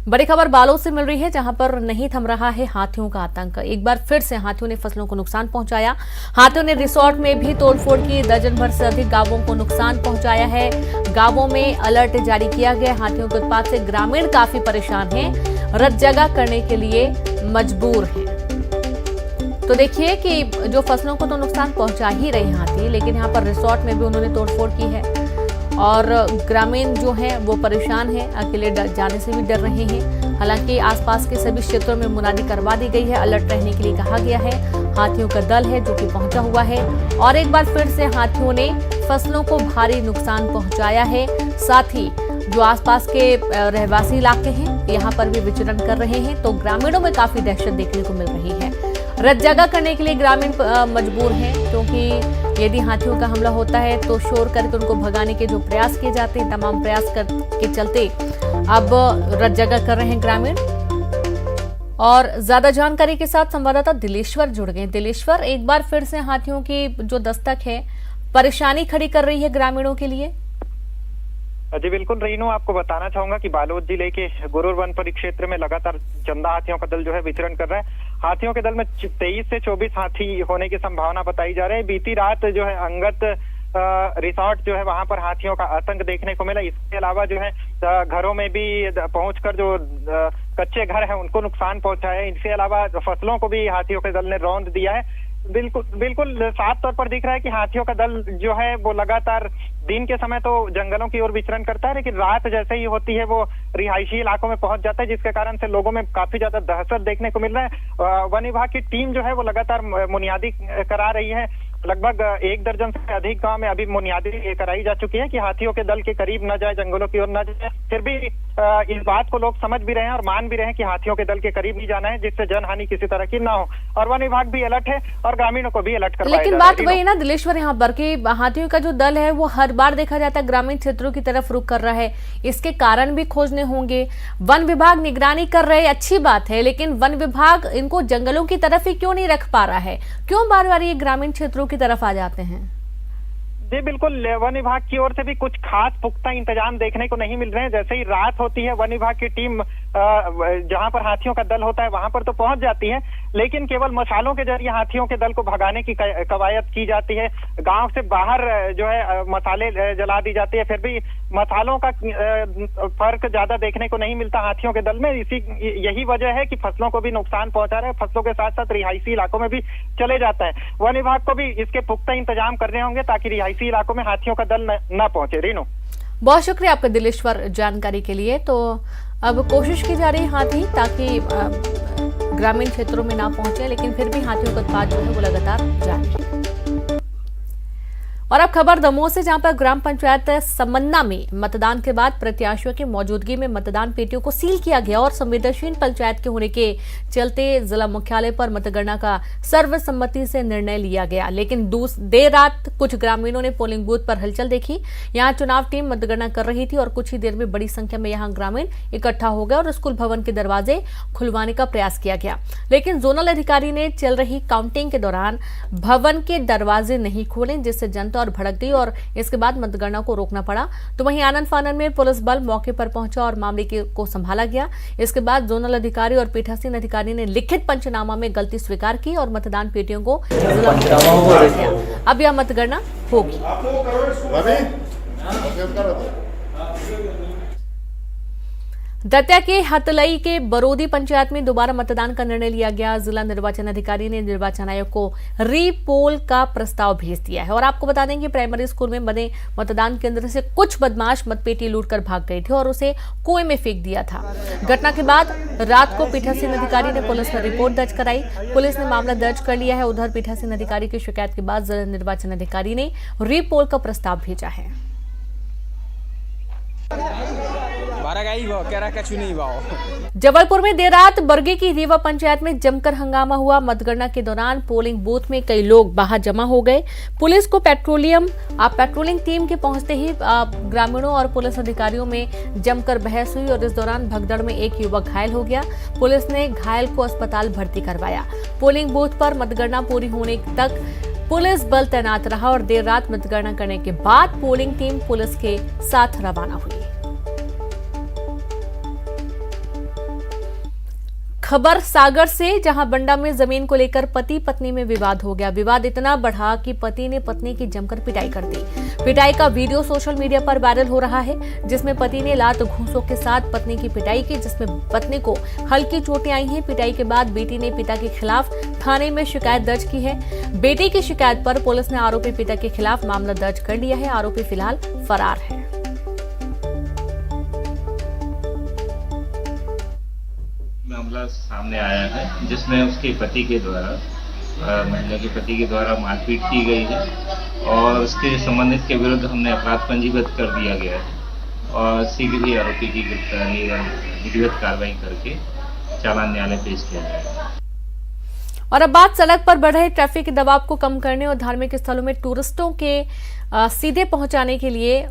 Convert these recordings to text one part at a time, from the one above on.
बड़ी खबर बालोद से मिल रही है, जहां पर नहीं थम रहा है हाथियों का आतंक। एक बार फिर से हाथियों ने फसलों को नुकसान पहुंचाया। हाथियों ने रिसोर्ट में भी तोड़फोड़ की, दर्जन भर से अधिक गांवों को नुकसान पहुंचाया है। गांवों में अलर्ट जारी किया गया। हाथियों के उत्पात से ग्रामीण काफी परेशान हैं, रत जगह करने के लिए मजबूर हैं। तो देखिए कि जो फसलों को तो नुकसान पहुंचा ही रहे हाथी, लेकिन यहाँ पर रिसोर्ट में भी उन्होंने तोड़फोड़ की है और ग्रामीण जो हैं वो परेशान हैं, अकेले जाने से भी डर रहे हैं। हालांकि आसपास के सभी क्षेत्रों में मुनादी करवा दी गई है, अलर्ट रहने के लिए कहा गया है। हाथियों का दल है जो कि पहुंचा हुआ है और एक बार फिर से हाथियों ने फसलों को भारी नुकसान पहुंचाया है। साथ ही जो आसपास के रहवासी इलाके हैं यहाँ पर भी विचरण कर रहे हैं, तो ग्रामीणों में काफी दहशत देखने को मिल रही है। रत जगह करने के लिए ग्रामीण मजबूर हैं, क्योंकि यदि हाथियों का हमला होता है तो शोर करके उनको भगाने के जो प्रयास किए जाते हैं, तमाम प्रयास के चलते अब रत जगह कर रहे हैं ग्रामीण। और ज्यादा जानकारी के साथ संवाददाता दिलेश्वर जुड़ गए। दिलेश्वर, एक बार फिर से हाथियों की जो दस्तक है परेशानी खड़ी कर रही है ग्रामीणों के लिए। जी बिल्कुल रीनू, आपको बताना चाहूंगा कि बालोद जिले के गुरूर वन परिक्षेत्र में लगातार चंदा हाथियों का दल जो है विचरण कर रहा है। हाथियों के दल में 23 से 24 हाथी होने की संभावना बताई जा रही है। बीती रात जो है अंगत रिसोर्ट जो है वहां पर हाथियों का आतंक देखने को मिला। इसके अलावा जो है घरों में भी पहुंचकर जो कच्चे घर हैं उनको नुकसान पहुंचा है। इसके अलावा फसलों को भी हाथियों के दल ने रौंद दिया है। बिल्कुल साफ तौर पर दिख रहा है कि हाथियों का दल जो है वो लगातार दिन के समय तो जंगलों की ओर विचरण करता है, लेकिन रात जैसे ही होती है वो रिहायशी इलाकों में पहुंच जाता है, जिसके कारण से लोगों में काफी ज्यादा दहशत देखने को मिल रहा है। वन विभाग की टीम जो है वो लगातार मुनियादी करा रही है। लगभग 1 दर्जन से अधिक गांव में अभी मुनियादी कराई जा चुकी है कि हाथियों के दल के करीब न जाए, जंगलों की ओर न जाए। फिर भी इस बात को लोग समझ भी रहे हैं और मान भी रहे हैं कि हाथियों के दल के करीब नहीं जाना है, जिससे जनहानि किसी तरह की ना हो। और वन विभाग भी अलर्ट है और ग्रामीणों को भी अलर्ट करवाया जा रहा है। लेकिन बात वही ना दिलेश्वर, यहाँ पर कि हाथियों का जो दल है वो हर बार देखा जाता है ग्रामीण क्षेत्रों की तरफ रुख कर रहा है। इसके कारण भी खोजने होंगे। वन विभाग निगरानी कर रहे, अच्छी बात है, लेकिन वन विभाग इनको जंगलों की तरफ ही क्यों नहीं रख पा रहा है? क्यों बार बार ये ग्रामीण क्षेत्रों की तरफ आ जाते हैं? जी बिल्कुल, वन विभाग की ओर से भी कुछ खास पुख्ता इंतजाम देखने को नहीं मिल रहे हैं। जैसे ही रात होती है वन विभाग की टीम जहां पर हाथियों का दल होता है वहां पर तो पहुंच जाती है, लेकिन केवल मशालों के जरिए हाथियों के दल को भगाने की कवायद की जाती है। गांव से बाहर जो है मसाले जला दी जाती है, फिर भी मसालों का फर्क ज्यादा देखने को नहीं मिलता हाथियों के दल में। यही वजह है कि फसलों को भी नुकसान पहुंचा रहे हैं, फसलों के साथ साथ रिहायशी इलाकों में भी चले जाता है। वन विभाग को भी इसके पुख्ता इंतजाम करने होंगे ताकि रिहायशी इलाकों में हाथियों का दल न पहुंचे। रीनू, बहुत शुक्रिया आपका दिलेश्वर जानकारी के लिए। तो अब कोशिश की जा रही है हाथी ताकि ग्रामीण क्षेत्रों में ना पहुंचे, लेकिन फिर भी हाथियों का उत्पात जो है वो लगातार जारी है। और अब खबर दमोह से, जहां पर ग्राम पंचायत समन्ना में मतदान के बाद प्रत्याशियों की मौजूदगी में मतदान पेटियों को सील किया गया और संवेदनशील पंचायत के होने के चलते जिला मुख्यालय पर मतगणना का सर्वसम्मति से निर्णय लिया गया। लेकिन देर रात कुछ ग्रामीणों ने पोलिंग बूथ पर हलचल देखी। यहां चुनाव टीम मतगणना कर रही थी और कुछ ही देर में बड़ी संख्या में यहां ग्रामीण इकट्ठा हो गए और स्कूल भवन के दरवाजे खुलवाने का प्रयास किया गया, लेकिन जोनल अधिकारी ने चल रही काउंटिंग के दौरान भवन के दरवाजे नहीं खोले, जिससे जनता और भड़क गई और इसके बाद मतगणना को रोकना पड़ा। तो वहीं आनंद फानन में पुलिस बल मौके पर पहुंचा और मामले को संभाला गया। इसके बाद जोनल अधिकारी और पीठासीन अधिकारी ने लिखित पंचनामा में गलती स्वीकार की और मतदान पेटियों को जिला मुख्यालय भेजा गया। अब यह मतगणना होगी। दतिया के हतलई के बरोदी पंचायत में दोबारा मतदान का निर्णय लिया गया। जिला निर्वाचन अधिकारी ने निर्वाचन आयोग को रीपोल का प्रस्ताव भेज दिया है। और आपको बता दें कि प्राइमरी स्कूल में बने मतदान केंद्र से कुछ बदमाश मतपेटी लूटकर भाग गए थे और उसे कुएं में फेंक दिया था। घटना के बाद रात को पीठासीन अधिकारी ने पुलिस में रिपोर्ट दर्ज कराई। पुलिस ने मामला दर्ज कर लिया है। उधर पीठासीन अधिकारी की शिकायत के बाद जिला निर्वाचन अधिकारी ने रीपोल का प्रस्ताव भेजा है। जबलपुर में देर रात बरगे की रीवा पंचायत में जमकर हंगामा हुआ। मतगणना के दौरान पोलिंग बूथ में कई लोग बाहर जमा हो गए। पुलिस को पेट्रोलिंग टीम के पहुंचते ही ग्रामीणों और पुलिस अधिकारियों में जमकर बहस हुई और इस दौरान भगदड़ में एक युवक घायल हो गया। पुलिस ने घायल को अस्पताल भर्ती करवाया। पोलिंग बूथ पर मतगणना पूरी होने तक पुलिस बल तैनात रहा और देर रात मतगणना करने के बाद पोलिंग टीम पुलिस के साथ रवाना हुई। खबर सागर से, जहां बंडा में जमीन को लेकर पति पत्नी में विवाद हो गया। विवाद इतना बढ़ा कि पति ने पत्नी की जमकर पिटाई कर दी। पिटाई का वीडियो सोशल मीडिया पर वायरल हो रहा है, जिसमें पति ने लात घूंसों के साथ पत्नी की पिटाई की, जिसमें पत्नी को हल्की चोटें आई हैं। पिटाई के बाद बेटी ने पिता के खिलाफ थाने में शिकायत दर्ज की है। बेटी की शिकायत पर पुलिस ने आरोपी पिता के खिलाफ मामला दर्ज कर लिया है। आरोपी फिलहाल फरार है। मामला सामने आया है जिसमें उसके पति के द्वारा महिला के पति के द्वारा मारपीट की गई है और उसके संबंधित के विरुद्ध हमने अपराध पंजीबद्ध कर दिया गया है और शीघ्र ही आरोपी की गिरफ्तारी विधिवत कार्रवाई करके चालान न्यायालय पेश किया जाएगा। और अब बात सड़क पर बढ़ रहे ट्रैफिक के दबाव को कम करने और धार्मिक स्थलों में टूरिस्टों के सीधे पहुंचाने के लिए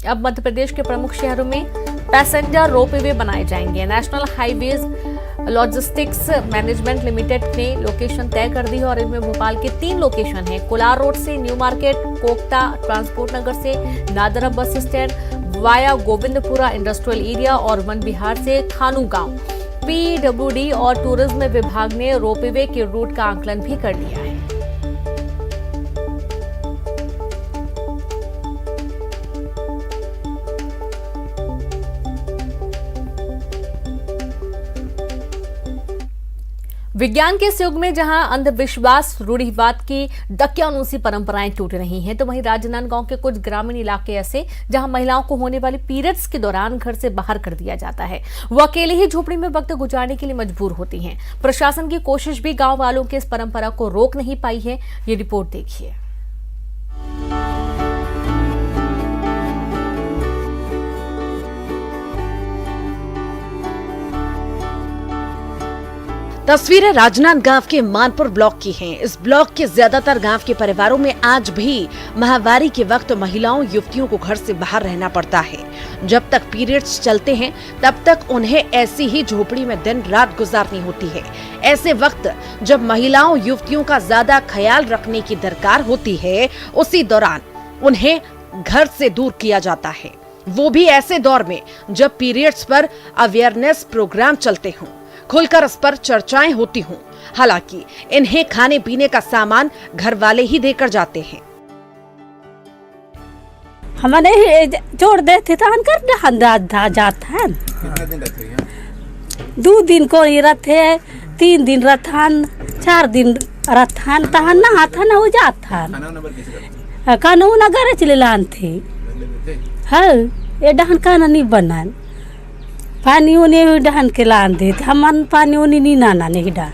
अब मध्य प्रदेश के प्रमुख शहरों में पैसेंजर रोपवे बनाए जाएंगे। National highways logistics management limited ने लोकेशन तय कर दी है और इनमें भोपाल के 3 लोकेशन हैं। कोलार रोड से न्यू मार्केट, कोकता ट्रांसपोर्ट नगर से NADRA bus stand, via Govindpura industrial area और वन विहार से खानू गांव। पीडब्ल्यूडी और टूरिज्म विभाग ने रोपवे के रूट का आकलन भी कर लिया है। विज्ञान के इस युग में जहां अंधविश्वास, रूढ़िवाद की दकियानूसी परंपराएं टूट रही हैं, तो वहीं राजनांदगांव के कुछ ग्रामीण इलाके ऐसे जहां महिलाओं को होने वाले पीरियड्स के दौरान घर से बाहर कर दिया जाता है। वो अकेले ही झोपड़ी में वक्त गुजारने के लिए मजबूर होती हैं। प्रशासन की कोशिश भी गांव वालों की इस परंपरा को रोक नहीं पाई है। ये रिपोर्ट देखिए। तस्वीरें राजनांदगांव के मानपुर ब्लॉक की हैं। इस ब्लॉक के ज्यादातर गांव के परिवारों में आज भी माहवारी के वक्त महिलाओं युवतियों को घर से बाहर रहना पड़ता है। जब तक पीरियड्स चलते हैं तब तक उन्हें ऐसी ही झोपड़ी में दिन रात गुजारनी होती है। ऐसे वक्त जब महिलाओं युवतियों का ज्यादा ख्याल रखने की दरकार होती है, उसी दौरान उन्हें घर से दूर किया जाता है। वो भी ऐसे दौर में जब पीरियड्स पर अवेयरनेस प्रोग्राम चलते हों, खुलकर इस पर चर्चाएं होती हों। हालांकि इन्हें खाने पीने का सामान घर वाले ही देकर जाते हैं। हमारे जोड़ देते थे कर जाता है। 2 दिन को रहते, 3 दिन रहथान, 4 दिन रहथान, तहन नहा था ना हो जाता कानून अगर चले लान थे। हाँ, ये डहन काना नहीं बना पानी उन्हें डहन के लान दे, हम पानी उन्हें नहीं नाना नहीं डाल।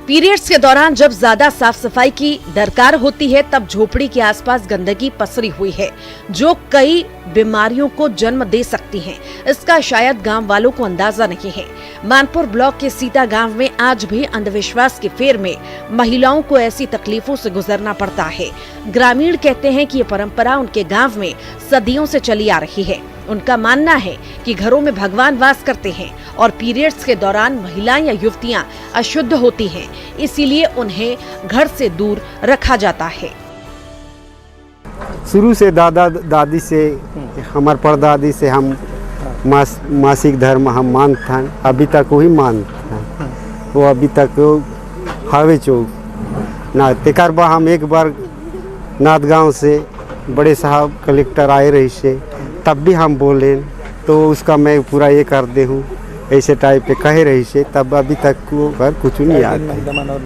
पीरियड्स के दौरान जब ज्यादा साफ सफाई की दरकार होती है, तब झोपड़ी के आसपास गंदगी पसरी हुई है, जो कई बीमारियों को जन्म दे सकती है। इसका शायद गांव वालों को अंदाजा नहीं है। मानपुर ब्लॉक के सीता गांव में आज भी अंधविश्वास के फेर में महिलाओं को ऐसी तकलीफों से गुजरना पड़ता है। ग्रामीण कहते हैं कि ये परंपरा उनके गांव में सदियों से चली आ रही है। उनका मानना है कि घरों में भगवान वास करते हैं और पीरियड्स के दौरान महिलाएं या युवतियां अशुद्ध होती हैं, इसीलिए उन्हें घर से दूर रखा जाता है। शुरू से दादा दादी से, हमारे परदादी से हम मासिक धर्म हम मानते हैं, अभी तक वही मानते हैं। वो अभी तक हावे चौक ना तेकर हम एक बार नादगांव से बड़े साहब कलेक्टर आए रही से, तब भी हम बोले तो उसका मैं पूरा ये कर दे हूँ, ऐसे टाइप पे कहे रही से, तब अभी तक वो घर कुछ नहीं आता।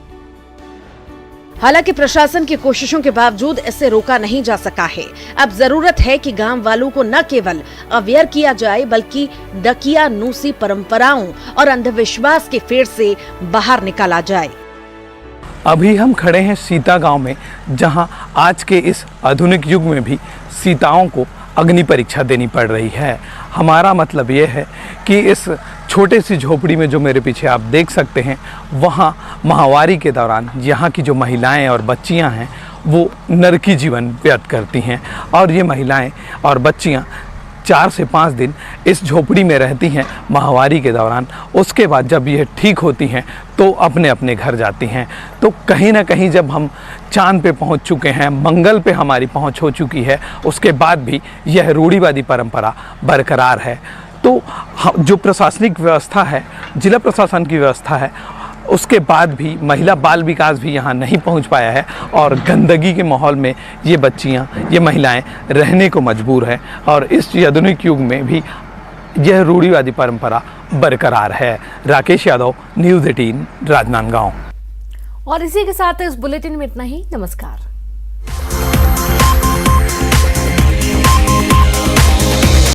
हालांकि प्रशासन की कोशिशों के बावजूद इसे रोका नहीं जा सका है। अब जरूरत है कि गांव वालों को न केवल अवेयर किया जाए, बल्कि दकियानूसी परंपराओं और अंधविश्वास के फेर से बाहर निकाला जाए। अभी हम खड़े हैं सीता गांव में, जहां आज के इस आधुनिक युग में भी सीताओं को अग्नि परीक्षा देनी पड़ रही है। हमारा मतलब ये है कि इस छोटे सी झोपड़ी में जो मेरे पीछे आप देख सकते हैं, वहाँ माहवारी के दौरान यहाँ की जो महिलाएं और बच्चियाँ हैं वो नरकी जीवन व्यतीत करती हैं। और ये महिलाएं और बच्चियाँ 4 से 5 दिन इस झोपड़ी में रहती हैं माहवारी के दौरान। उसके बाद जब ये ठीक होती हैं तो अपने अपने घर जाती हैं। तो कहीं ना कहीं जब हम चांद पे पहुंच चुके हैं, मंगल पे हमारी पहुंच हो चुकी है, उसके बाद भी यह रूढ़िवादी परंपरा बरकरार है। तो जो प्रशासनिक व्यवस्था है जिला प्रशासन की व्यवस्था है, उसके बाद भी महिला बाल विकास भी यहाँ नहीं पहुँच पाया है और गंदगी के माहौल में ये बच्चियाँ, ये महिलाएं रहने को मजबूर है और इस आधुनिक युग में भी यह रूढ़िवादी परंपरा बरकरार है। राकेश यादव, न्यूज़ 18, राजनांदगांव। और इसी के साथ इस बुलेटिन में इतना ही। नमस्कार।